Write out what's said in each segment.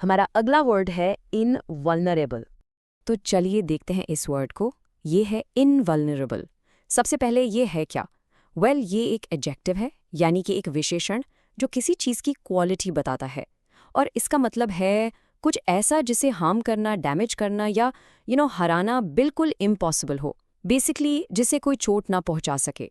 हमारा अगला वर्ड है इनवल्नरेबल। तो चलिए देखते हैं इस वर्ड को। ये है इनवल्नरेबल। सबसे पहले ये है क्या? ये एक एडजेक्टिव है, यानी कि एक विशेषण जो किसी चीज़ की क्वालिटी बताता है। और इसका मतलब है कुछ ऐसा जिसे हार्म करना, डैमेज करना या हराना बिल्कुल इम्पॉसिबल हो। बेसिकली जिसे कोई चोट ना पहुंचा सके।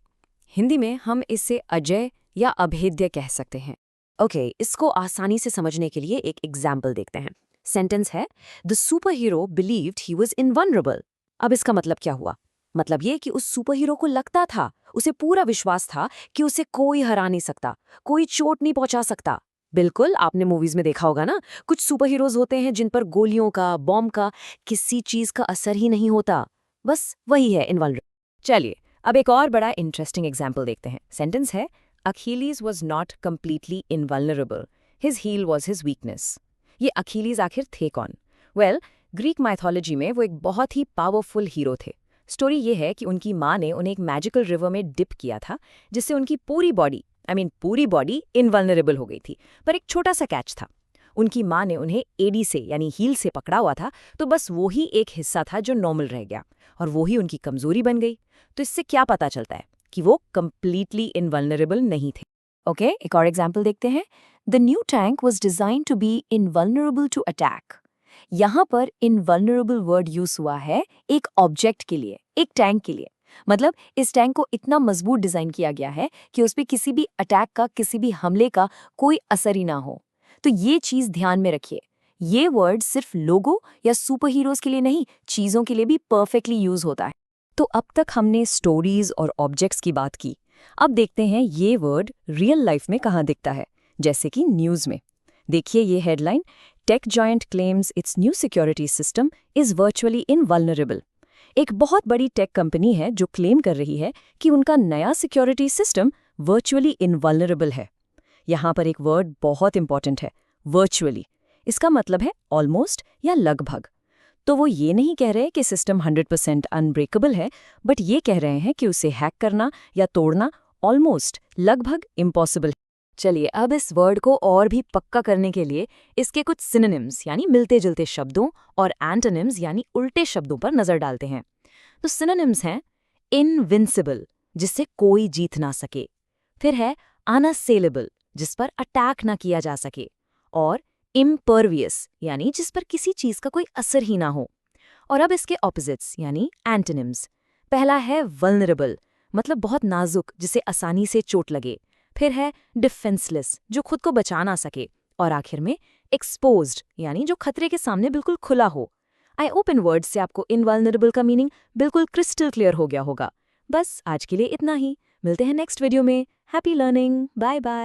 हिंदी में हम इसे अजेय या अभेद्य कह सकते हैं। ओके, इसको आसानी से समझने के लिए एक एग्जाम्पल देखते हैं। सेंटेंस है, the superhero believed he was invulnerable. अब इसका मतलब क्या हुआ? मतलब ये कि उस सुपर हीरो को लगता था, उसे पूरा विश्वास था कि उसे कोई हरा नहीं सकता, कोई चोट नहीं पहुंचा सकता। बिल्कुल, आपने मूवीज में देखा होगा ना, कुछ सुपर हीरोज होते हैं जिन पर गोलियों का, बॉम्ब का, किसी चीज का असर ही नहीं होता। बस वही है इनवल्नरेबल। चलिए अब एक और बड़ा इंटरेस्टिंग एग्जाम्पल देखते हैं। सेंटेंस है, Achilles was not completely invulnerable, his heel was his weakness. ये अखिलीज आखिर थे कौन? ग्रीक माइथोलॉजी में वो एक बहुत ही पावरफुल हीरो थे। स्टोरी ये है कि उनकी माँ ने उन्हें एक मैजिकल रिवर में डिप किया था, जिससे उनकी पूरी बॉडी इनवल्नरेबल हो गई थी। पर एक छोटा सा कैच था, उनकी माँ ने उन्हें एडी से यानी हील से पकड़ा हुआ था, तो बस वो ही एक हिस्सा था जो नॉर्मल रह गया, और वो ही उनकी कमजोरी बन गई। तो इससे क्या पता चलता है कि वो कंप्लीटली इनवल्नरेबल नहीं थे। ओके, एक और एग्जांपल देखते हैं। The new tank was designed to be invulnerable to attack. यहाँ पर इनवल्नरेबल वर्ड यूज हुआ है एक ऑब्जेक्ट के लिए, एक टैंक के लिए। मतलब इस टैंक को इतना मजबूत डिजाइन किया गया है कि उस पर किसी भी अटैक का, किसी भी हमले का कोई असर ही ना हो। तो ये चीज ध्यान में रखिए, ये वर्ड सिर्फ लोगो या सुपर हीरोज के लिए नहीं, चीजों के लिए भी परफेक्टली यूज होता है। तो अब तक हमने स्टोरीज और ऑब्जेक्ट्स की बात की। अब देखते हैं ये वर्ड रियल लाइफ में कहाँ दिखता है, जैसे कि न्यूज में। देखिए ये headline, tech giant claims its new security system is virtually invulnerable. एक बहुत बड़ी टेक कंपनी है जो क्लेम कर रही है कि उनका नया सिक्योरिटी सिस्टम वर्चुअली इनवल्नरेबल है। यहाँ पर एक वर्ड बहुत इंपॉर्टेंट है, वर्चुअली। इसका मतलब है ऑलमोस्ट या लगभग। तो वो ये नहीं कह रहे कि सिस्टम 100% अनब्रेकेबल है, बट ये कह रहे हैं कि उसे हैक करना या तोड़ना ऑलमोस्ट, लगभग इम्पॉसिबल है। चलिए अब इस वर्ड को और भी पक्का करने के लिए इसके कुछ सिनोनिम्स यानी मिलते जुलते शब्दों और एंटोनिम्स यानी उल्टे शब्दों पर नजर डालते हैं। तो सिनोनिम्स हैं इनविंसिबल, जिससे कोई जीत ना सके। फिर है अनअसेलेबल, जिस पर अटैक ना किया जा सके। और इम्परवियस, यानी जिस पर किसी चीज का कोई असर ही ना हो। और अब इसके ऑपोजिट्स यानी एंटोनिम्स। पहला है वल्नरेबल, मतलब बहुत नाजुक, जिसे आसानी से चोट लगे। फिर है डिफेंसलेस, जो खुद को बचा ना सके। और आखिर में एक्सपोज्ड, यानी जो खतरे के सामने बिल्कुल खुला हो। आई होप इन वर्ड्स से आपको इनवल्नरेबल का मीनिंग बिल्कुल क्रिस्टल क्लियर हो गया होगा। बस आज के लिए इतना ही। मिलते हैं नेक्स्ट वीडियो में। Happy learning, bye bye.